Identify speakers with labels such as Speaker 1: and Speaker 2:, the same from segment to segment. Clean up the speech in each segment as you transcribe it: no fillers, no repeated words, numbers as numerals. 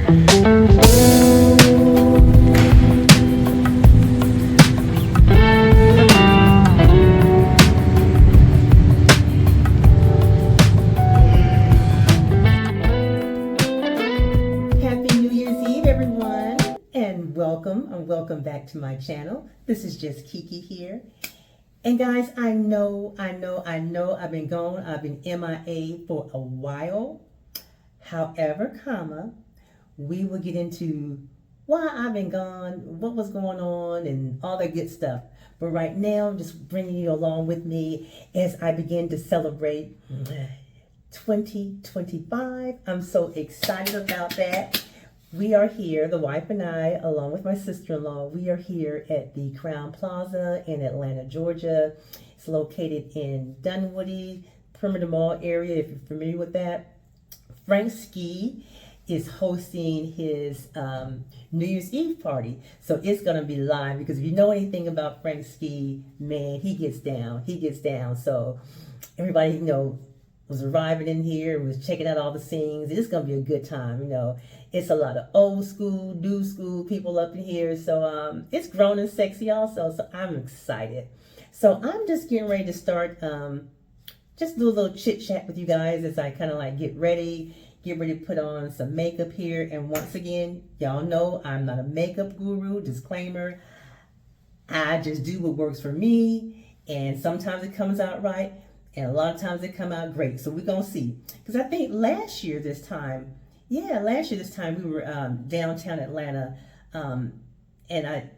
Speaker 1: Welcome back to my channel. This is just Kiki here. And guys, I know I've been gone. I've been MIA for a while. However, we will get into why I've been gone, what was going on, and all that good stuff. But right now, I'm just bringing you along with me as I begin to celebrate 2025. I'm so excited about that. We are here, the wife and I, along with my sister-in-law, we are here at the Crowne Plaza in Atlanta, Georgia. It's located in Dunwoody, Perimeter Mall area, if you're familiar with that. Frank Ski is hosting his New Year's Eve party. So it's going to be live, because if you know anything about Frank Ski, man, he gets down. So everybody, was arriving in here and was checking out all the scenes. It's going to be a good time, It's a lot of old school, new school people up in here. So it's grown and sexy also. So I'm excited. So I'm just getting ready to start, just do a little chit chat with you guys as I kind of like get ready to put on some makeup here. And once again, y'all know I'm not a makeup guru, disclaimer. I just do what works for me. And sometimes it comes out right. And a lot of times it come out great. So we're going to see. Because I think last year this time we were downtown Atlanta. And I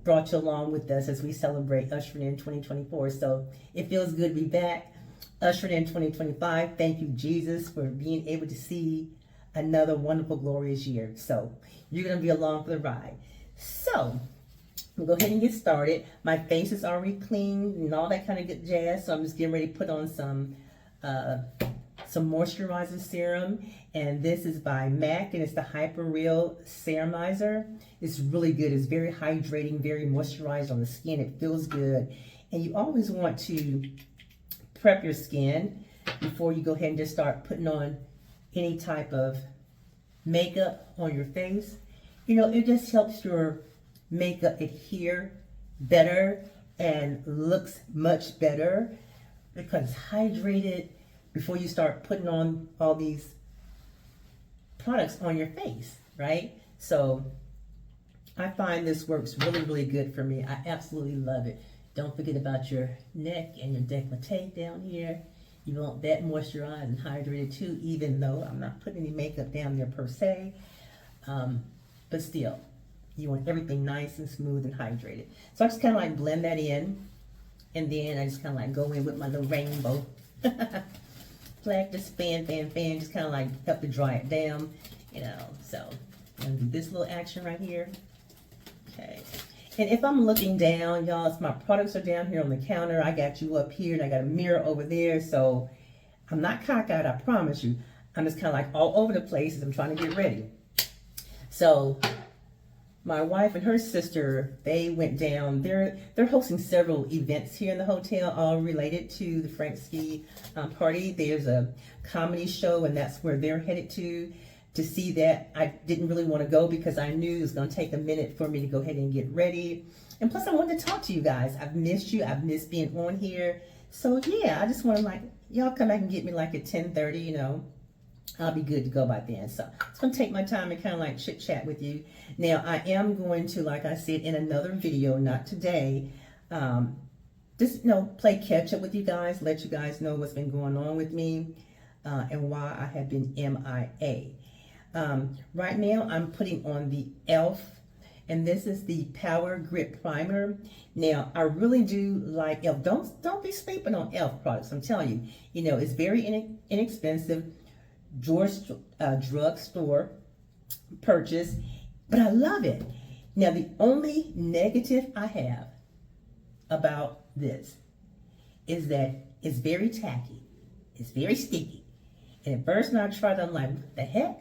Speaker 1: brought you along with us as we celebrate ushering in 2024. So it feels good to be back. Ushering in 2025. Thank you, Jesus, for being able to see another wonderful, glorious year. So you're going to be along for the ride. So we'll go ahead and get started. My face is already clean and all that kind of good jazz. So I'm just getting ready to put on some moisturizer serum. And this is by MAC, and it's the Hyper Real Serumizer. It's really good. It's very hydrating, very moisturized on the skin. It feels good. And you always want to prep your skin before you go ahead and just start putting on any type of makeup on your face. It just helps your makeup adhere better and looks much better because it's hydrated before you start putting on all these products on your face, right? So I find this works really, really good for me. I absolutely love it. Don't forget about your neck and your décolleté down here. You want that moisturized and hydrated too, even though I'm not putting any makeup down there per se. But still, you want everything nice and smooth and hydrated. So I just kind of like blend that in. And then I just kind of like go in with my little rainbow flag, just fan, just kind of like help to dry it down, So I'm going to do this little action right here. Okay. And if I'm looking down, y'all, my products are down here on the counter. I got you up here and I got a mirror over there. So I'm not cockeyed, I promise you. I'm just kind of like all over the place as I'm trying to get ready. So my wife and her sister, they went down. They're hosting several events here in the hotel, all related to the Frank Ski party. There's a comedy show, and that's where they're headed to see that. I didn't really want to go because I knew it was going to take a minute for me to go ahead and get ready. And plus, I wanted to talk to you guys. I've missed you. I've missed being on here. So yeah, I just want to y'all come back and get me at 10:30, I'll be good to go by then. So it's going to take my time and kind of chit chat with you. Now, I am going to, like I said, in another video, not today, just, play catch up with you guys, let you guys know what's been going on with me and why I have been MIA. Right now, I'm putting on the e.l.f. And this is the Power Grip Primer. Now, I really do like e.l.f. Don't be sleeping on e.l.f. products. I'm telling you, it's very inexpensive. Drugstore purchase, but I love it. Now, the only negative I have about this is that it's very tacky. It's very sticky. And at first when I tried it, I'm like, what the heck?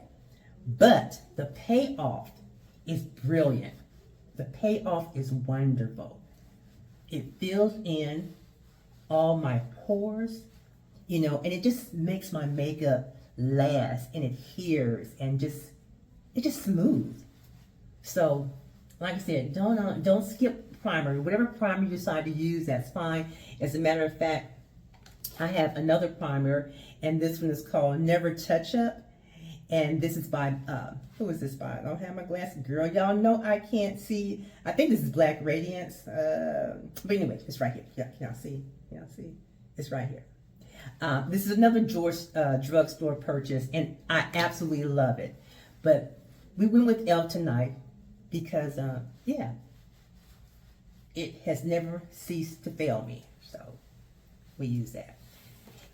Speaker 1: But the payoff is brilliant. The payoff is wonderful. It fills in all my pores, and it just makes my makeup last and adheres and just it's just smooth. So, like I said, don't skip primer. Whatever primer you decide to use, that's fine. As a matter of fact, I have another primer, and this one is called Never Touch Up. And this is by, who is this by? I don't have my glasses. Girl, y'all know I can't see. I think this is Black Radiance. But anyway, it's right here. Yeah, can y'all see? Can y'all see? It's right here. This is another drugstore purchase, and I absolutely love it. But we went with e.l.f. tonight because, yeah, it has never ceased to fail me. So we use that.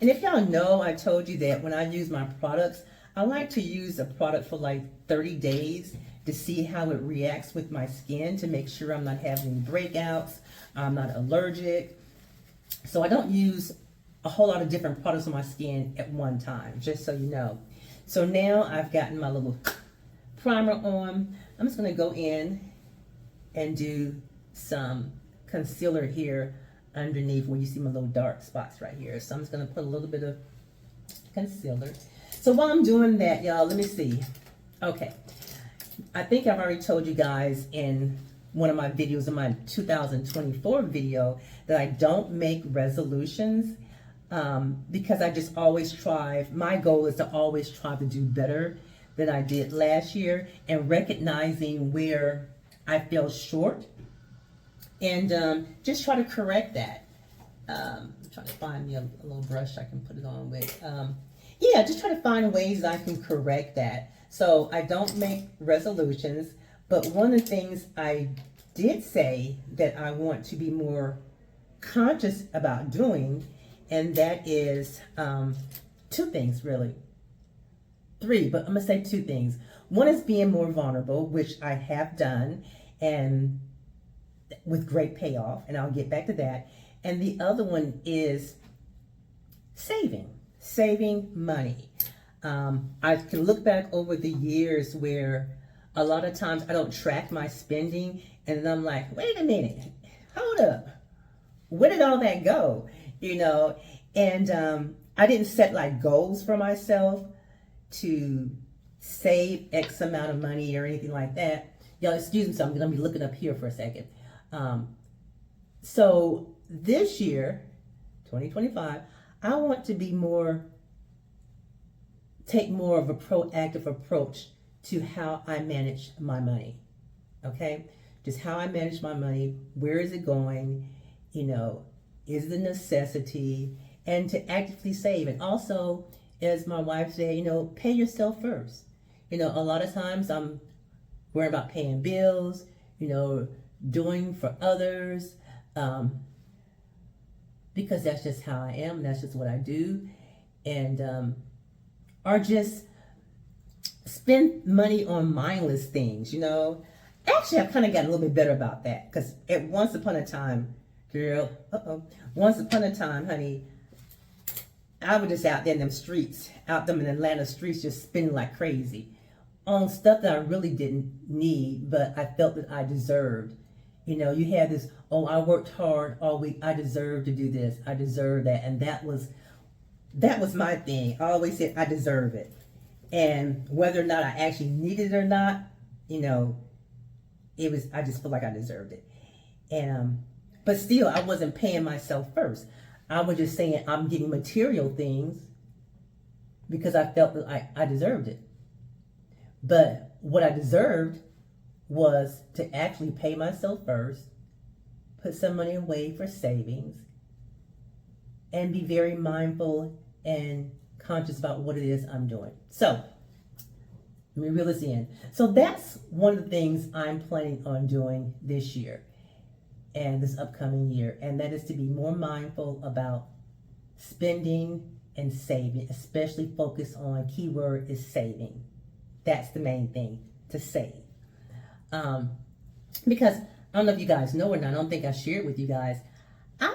Speaker 1: And if y'all know, I told you that when I use my products, I like to use a product for like 30 days to see how it reacts with my skin, to make sure I'm not having any breakouts, I'm not allergic. So I don't use a whole lot of different products on my skin at one time, just so you know. So now I've gotten my little primer on. I'm just gonna go in and do some concealer here underneath where you see my little dark spots right here. So I'm just gonna put a little bit of concealer. So while I'm doing that, y'all, let me see. Okay, I think I've already told you guys in one of my videos, in my 2024 video, that I don't make resolutions because I just always try. My goal is to always try to do better than I did last year, and recognizing where I fell short, and just try to correct that. I'm trying to find me a little brush I can put it on with. Yeah, just try to find ways I can correct that. So I don't make resolutions, but one of the things I did say that I want to be more conscious about doing, and that is two things really. Three, but I'm gonna say two things. One is being more vulnerable, which I have done, and with great payoff, and I'll get back to that. And the other one is saving money. I can look back over the years where a lot of times I don't track my spending, and then I'm like, wait a minute, hold up, where did all that go? You know, and I didn't set like goals for myself to save X amount of money or anything like that. Y'all excuse me, so I'm gonna be looking up here for a second. So this year, 2025, I want to be take more of a proactive approach to how I manage my money. Okay? Just how I manage my money, where is it going, you know, is the necessity, and to actively save. And also, as my wife said, you know, pay yourself first. You know, a lot of times I'm worried about paying bills, you know, doing for others, because that's just how I am, that's just what I do. And or just spend money on mindless things, you know. Actually, I've kind of gotten a little bit better about that, because at once upon a time, girl, once upon a time, honey, I was just out there in them streets, out them in Atlanta streets, just spending like crazy on stuff that I really didn't need, but I felt that I deserved. You know, you had this, oh, I worked hard all week, I deserve to do this, I deserve that, and that was my thing. I always said I deserve it. And whether or not I actually needed it or not, you know, I just felt like I deserved it. And but still, I wasn't paying myself first. I was just saying I'm getting material things because I felt that I deserved it. But what I deserved was to actually pay myself first, put some money away for savings, and be very mindful and conscious about what it is I'm doing. So, let me reel this in. So that's one of the things I'm planning on doing this year and this upcoming year, and that is to be more mindful about spending and saving, especially focus on, keyword is saving. That's the main thing, to save. Because I don't know if you guys know or not, I don't think I shared with you guys, I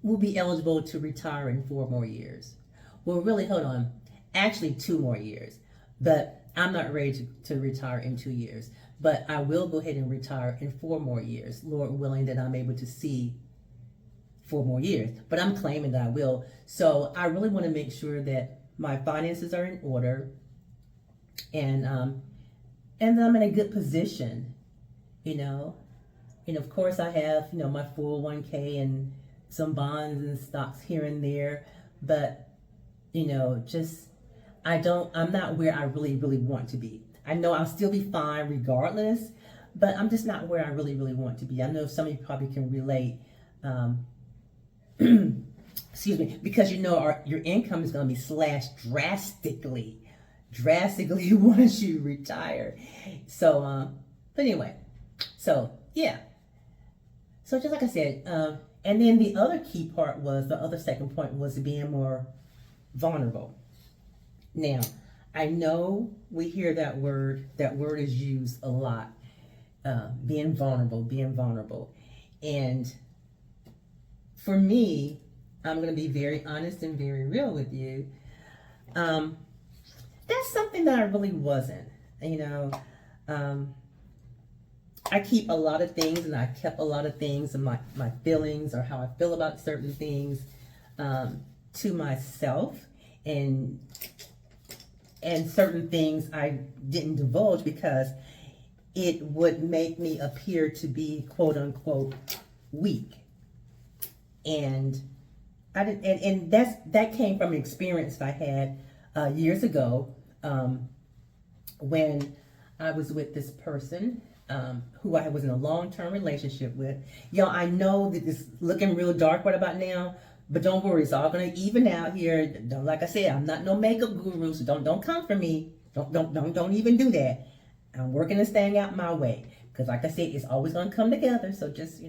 Speaker 1: will be eligible to retire in 4 more years. Well, really, hold on, actually 2 more years, but I'm not ready to retire in 2 years, but I will go ahead and retire in 4 more years, Lord willing that I'm able to see 4 more years, but I'm claiming that I will. So I really want to make sure that my finances are in order, and and I'm in a good position, you know. And of course, I have, my 401k and some bonds and stocks here and there, but, just, I'm not where I really, really want to be. I know I'll still be fine regardless, but I'm just not where I really, really want to be. I know some of you probably can relate. Excuse me, because your income is going to be slashed drastically once you retire. So, but anyway, so yeah. So just like I said, and then the other key part was, the other second point was being more vulnerable. Now, I know we hear that word is used a lot, being vulnerable. And for me, I'm going to be very honest and very real with you. That's something that I really wasn't, I keep a lot of things, and I kept a lot of things, and my feelings or how I feel about certain things to myself, and certain things I didn't divulge because it would make me appear to be quote unquote weak. And I didn't, and that came from an experience I had years ago when I was with this person who I was in a long-term relationship with. Y'all, I know that it's looking real dark right about now, but don't worry, it's all gonna even out here. Like I said, I'm not no makeup guru, so don't come for me. Don't even do that. I'm working this thing out my way, because like I said, it's always gonna come together. So just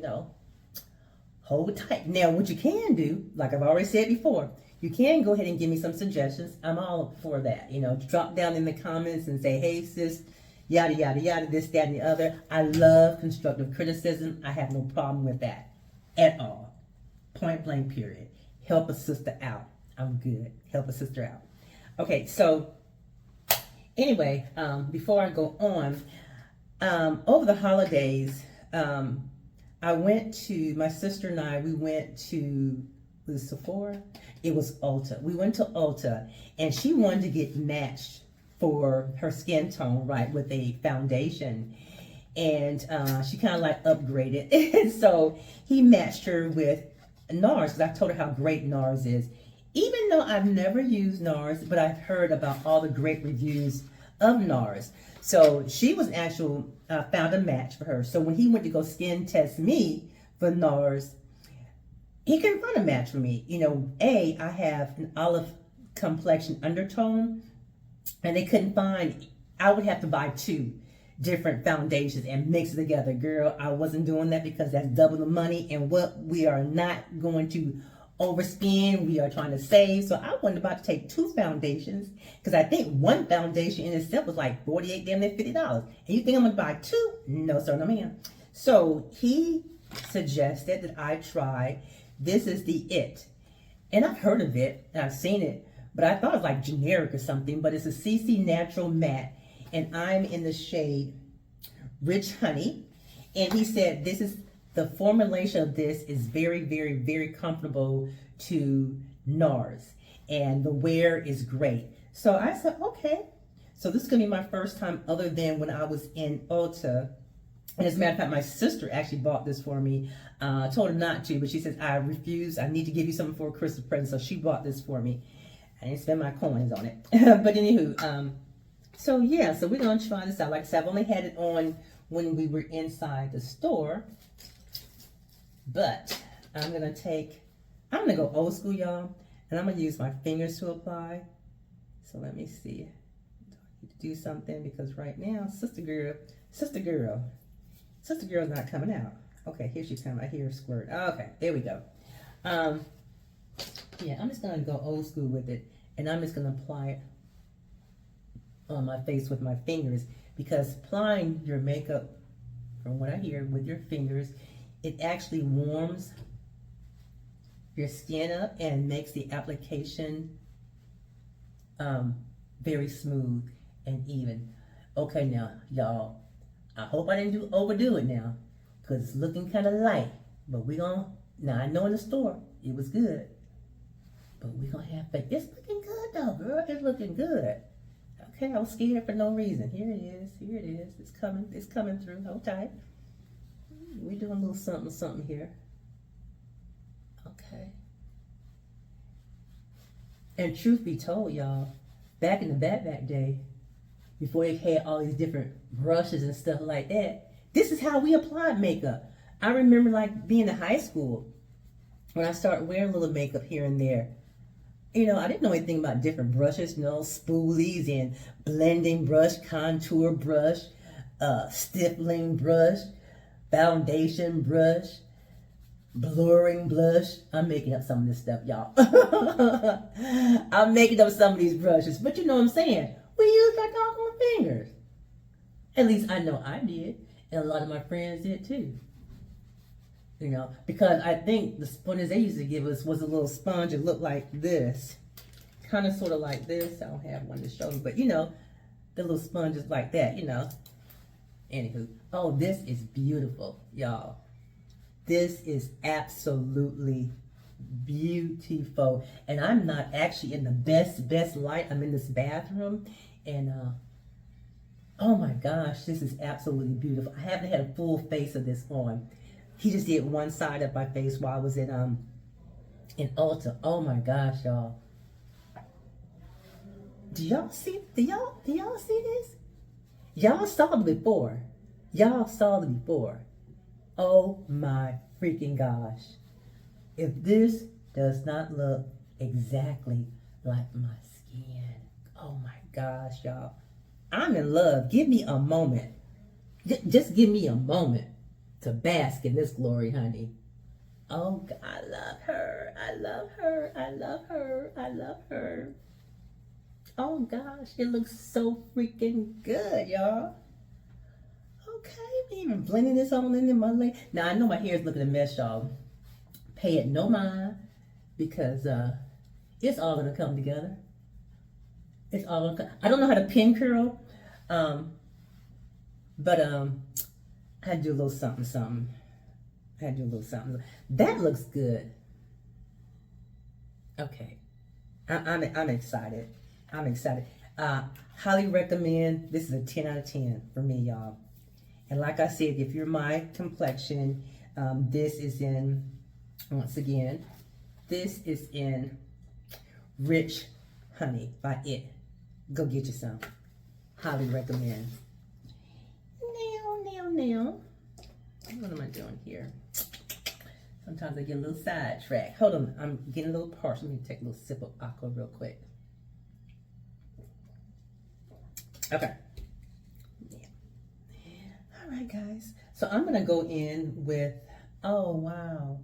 Speaker 1: hold tight. Now, what you can do, like I've already said before, you can go ahead and give me some suggestions. I'm all for that. Drop down in the comments and say, hey sis, yada, yada, yada, this, that, and the other. I love constructive criticism. I have no problem with that at all. Point blank, period. Help a sister out. I'm good. Help a sister out. Okay, so anyway, before I go on, over the holidays, my sister and I, we went to, was it Sephora? It was Ulta. We went to Ulta, and she wanted to get matched for her skin tone, right, with a foundation. And she kind of like upgraded. And so he matched her with NARS, because I told her how great NARS is. Even though I've never used NARS, but I've heard about all the great reviews of NARS. So she was found a match for her. So when he went to go skin test me for NARS, he couldn't find a match for me. I have an olive complexion undertone, and they couldn't find, I would have to buy 2 different foundations and mix it together. Girl, I wasn't doing that, because that's double the money, and what we are not going to overspend, we are trying to save. So I wasn't about to take 2 foundations, because I think one foundation in itself was like $48, damn near $50. And you think I'm gonna buy 2? No sir, no ma'am. So he suggested that I try, this is the It. And I've heard of it, and I've seen it, but I thought it was like generic or something, but it's a CC Natural Matte, and I'm in the shade Rich Honey. And he said the formulation of this is very, very, very comfortable to NARS, and the wear is great. So I said, okay. So this is gonna be my first time other than when I was in Ulta. And as a matter of fact, my sister actually bought this for me. I told her not to, but she says, I refuse. I need to give you something for a Christmas present. So she bought this for me. I didn't spend my coins on it. But anywho, so yeah, so we're going to try this out. Like I said, I've only had it on when we were inside the store. But I'm going to go old school, y'all. And I'm going to use my fingers to apply. So let me see. I need to do something, because right now, Sister Girl's not coming out. Okay, here she's coming. I hear her squirt. Okay, there we go. Yeah, I'm just gonna go old school with it, and I'm just gonna apply it on my face with my fingers, because applying your makeup, from what I hear, with your fingers, it actually warms your skin up and makes the application very smooth and even. Okay, now, y'all, I hope I didn't overdo it now, because it's looking kind of light. But now I know in the store it was good, but we're gonna have faith. It's looking good though, girl. It's looking good. Okay, I was scared for no reason. Here it is. Here it is. It's coming through. Hold tight. We're doing a little something, something here. Okay. And truth be told, y'all, back in the back day, before they had all these different brushes and stuff like that, this is how we applied makeup. I remember like being in high school when I started wearing a little makeup here and there. You know, I didn't know anything about different brushes, you know, spoolies and blending brush, contour brush, stippling brush, foundation brush, blurring blush. I'm making up some of this stuff, y'all. I'm making up some of these brushes, but you know what I'm saying? We use our doggone fingers. At least I know I did, and a lot of my friends did too. You know, because I think the sponges they used to give us was a little sponge that looked like this. Kind of sort of like this. I don't have one to show you, but you know, the little sponges like that, you know. Anywho, oh, this is beautiful, y'all. This is absolutely beautiful. And I'm not actually in the best light. I'm in this bathroom, and oh my gosh, this is absolutely beautiful. I haven't had a full face of this on. He just did one side of my face while I was in Ulta. Oh my gosh, y'all. Do y'all see this? Y'all saw it before. Y'all saw it before. Oh my freaking gosh. If this does not look exactly like my skin. Oh my gosh, y'all. I'm in love. Give me a moment. Just give me a moment to bask in this glory, honey. Oh, God, I love her. I love her. I love her. I love her. Oh, gosh, it looks so freaking good, y'all. Okay, even blending this on into my leg. Now, I know my hair is looking a mess, y'all. Pay it no mind, because it's all going to come together. It's all going to come. I don't know how to pin curl, but I had to do a little something. That looks good. Okay. I'm excited. I'm excited. Highly recommend. This is a 10 out of 10 for me, y'all. And like I said, if you're my complexion, this is in, once again, this is in Rich Honey by It. Go get you some. Highly recommend. Now. What am I doing here? Sometimes I get a little sidetracked. Hold on, I'm getting a little parched. Let me take a little sip of aqua real quick. Okay. Yeah. All right, guys. So I'm gonna go in with, oh wow.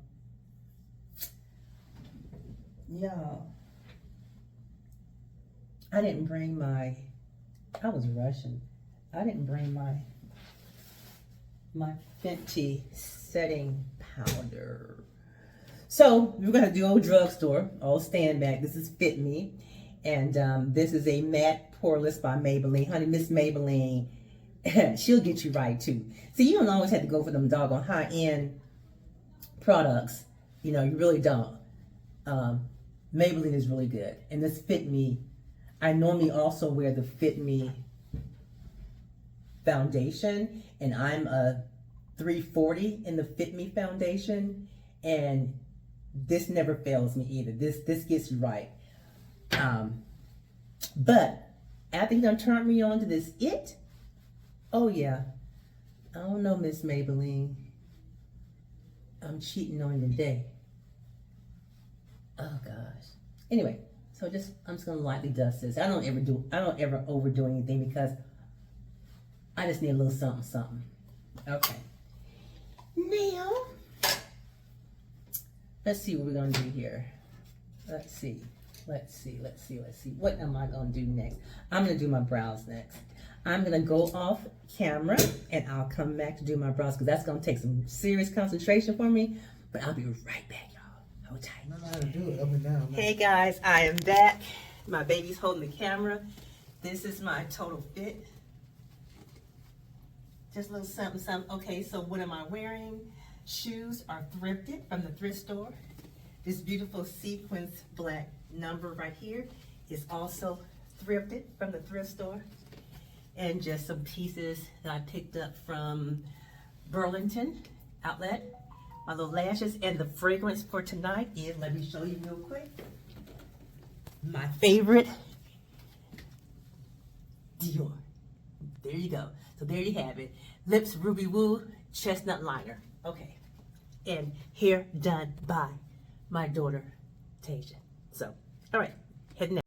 Speaker 1: Y'all, I didn't bring my, I was rushing. I didn't bring my Fenty setting powder. So we're gonna do old drugstore, old stand back. This is Fit Me, and this is a matte poreless by Maybelline. Honey, Miss Maybelline, she'll get you right too. See, you don't always have to go for them doggone high-end products. You know, you really don't. Maybelline is really good, and this Fit Me. I normally also wear the Fit Me foundation, and I'm a 340 in the Fit Me foundation, and this never fails me either. This gets you right. But after you done turned me on to this It, oh yeah, I don't know, Miss Maybelline, I'm cheating on you today. Oh gosh. Anyway, so I'm just gonna lightly dust this. I don't ever overdo anything, because I just need a little something. Okay. Now, let's see what we're gonna do here. Let's see. What am I gonna do next? I'm gonna do my brows next. I'm gonna go off camera, and I'll come back to do my brows, because that's gonna take some serious concentration for me. But I'll be right back, y'all. Hold tight.
Speaker 2: I don't know how to do it up and down.
Speaker 1: Hey guys, I am back. My baby's holding the camera. This is my total fit. Just a little something. Okay, so what am I wearing? Shoes are thrifted from the thrift store. This beautiful sequins black number right here is also thrifted from the thrift store. And just some pieces that I picked up from Burlington Outlet. My little lashes. And the fragrance for tonight is, let me show you real quick, my favorite, Dior. There you go. So there you have it. Lips Ruby Woo Chestnut Liner. Okay. And hair done by my daughter, Tasia. So, all right. Heading out.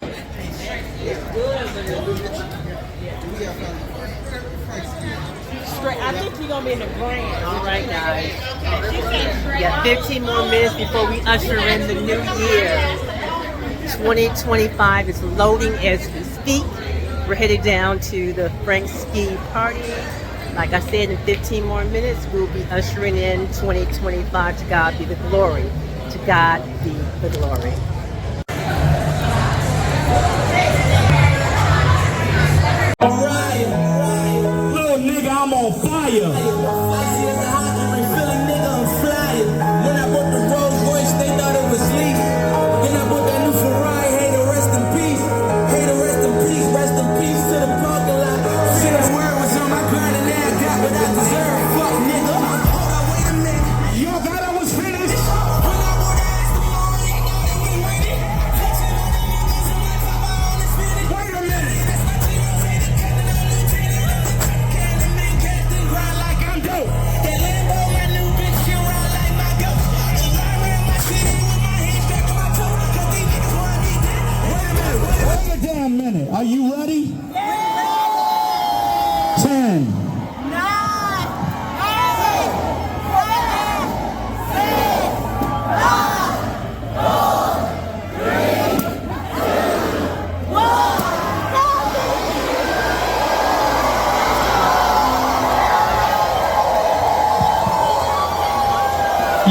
Speaker 1: I think we're going to be in the grand. All right, guys. Yeah, 15 more minutes before we usher in the new year. 2025 is loading as we speak. We're headed down to the Frank Ski party. Like I said, in 15 more minutes, we'll be ushering in 2025. To God be the glory. To God be the glory.
Speaker 2: Alright, little nigga, I'm on fire. When I bought the Rolls Royce, they thought it was sleep. Then I bought that new Ferrari, hey, to rest in peace. Hey, to rest in peace to the parking lot. Shit, I swear it was on my grind and now I got what I deserve. Fuck, nigga. Hold on, wait a minute. Y'all thought I was finished? When I bought that ass tomorrow, you know they was winning. Flexing on the niggas and my top, I only spin it. Wait a minute. That's my team, I'm ready, Captain, I'm Lieutenant. Can the main captain grind like I'm dope. That Lambo, my new bitch, she ride like my ghost. She ride around my city with my hands strapped to my toe. Cause these niggas wanna be dead. Wait a minute, wait a damn minute. Are you ready? Yeah. 10, 9, 8, 7, 6, 5, 4, 3, 2, 1.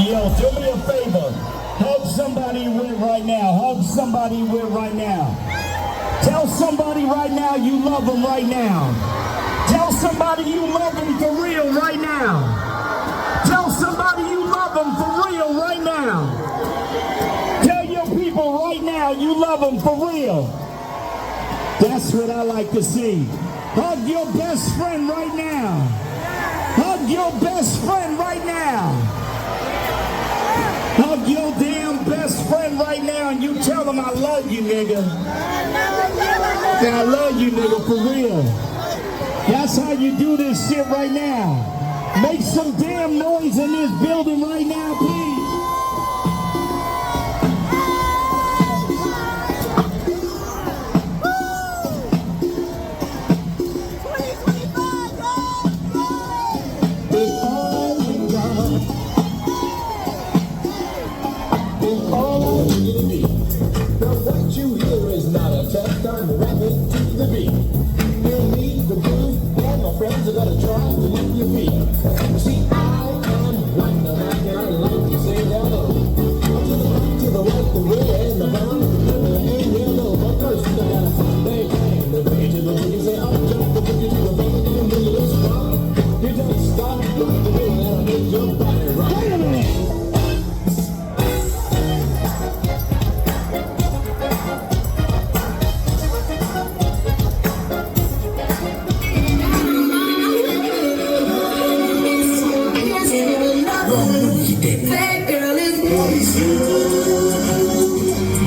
Speaker 2: Yo, do me a favor. Hug somebody with right now. Hug somebody with right now. Tell somebody right now you love them right now. Tell somebody you love them for real right now. Tell somebody you love them for real right now. Tell your people right now you love them for real. That's what I like to see. Hug your best friend right now. Hug your best friend right now. Hug your damn best friend right now and you tell them I love you, nigga. I love you, nigga, for real. That's how you do this shit right now. Make some damn noise in this building right now, please. Friends are gonna try to lift your feet. See, I am Wonder Man, and I like to say hello. To the right, the red, and the brown, and yellow. But first, I gotta bang, bang, the boogie to the boogie. Say, up, jump, the boogie to the boogie, and boogie, let's rock. You don't stop, do the boogie, that'll make your body rock.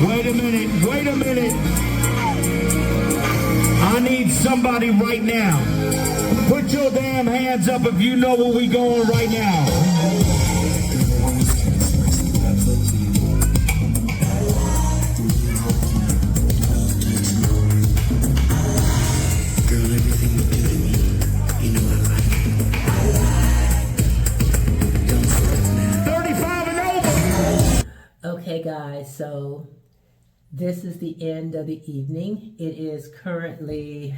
Speaker 2: Wait a minute. Wait a minute. I need somebody right now. Put your damn hands up if you know where we going right now. Girl, everything you do, you know I like it. 35 and over.
Speaker 1: Okay, guys, so this is the end of the evening. It is currently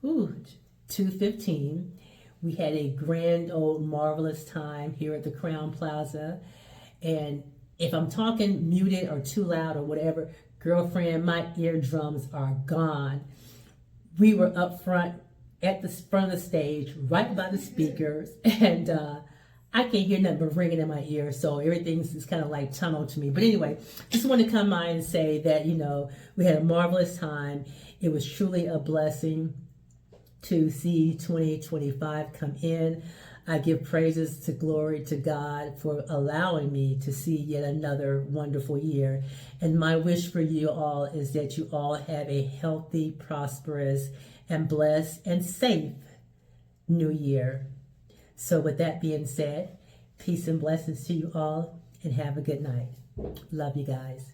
Speaker 1: 2:15. We had a grand old marvelous time here at the Crowne Plaza. And if I'm talking muted or too loud or whatever, girlfriend, my eardrums are gone. We were up front at the front of the stage, right by the speakers, and I can't hear nothing but ringing in my ears, so everything's just kind of like tunnel to me. But anyway, just want to come by and say that, you know, we had a marvelous time.
Speaker 3: It was truly a blessing to see 2025 come in. I give praises to glory to God for allowing me to see yet another wonderful year. And my wish for you all is that you all have a healthy, prosperous, and blessed and safe new year. So with that being said, peace and blessings to you all, and have a good night. Love you guys.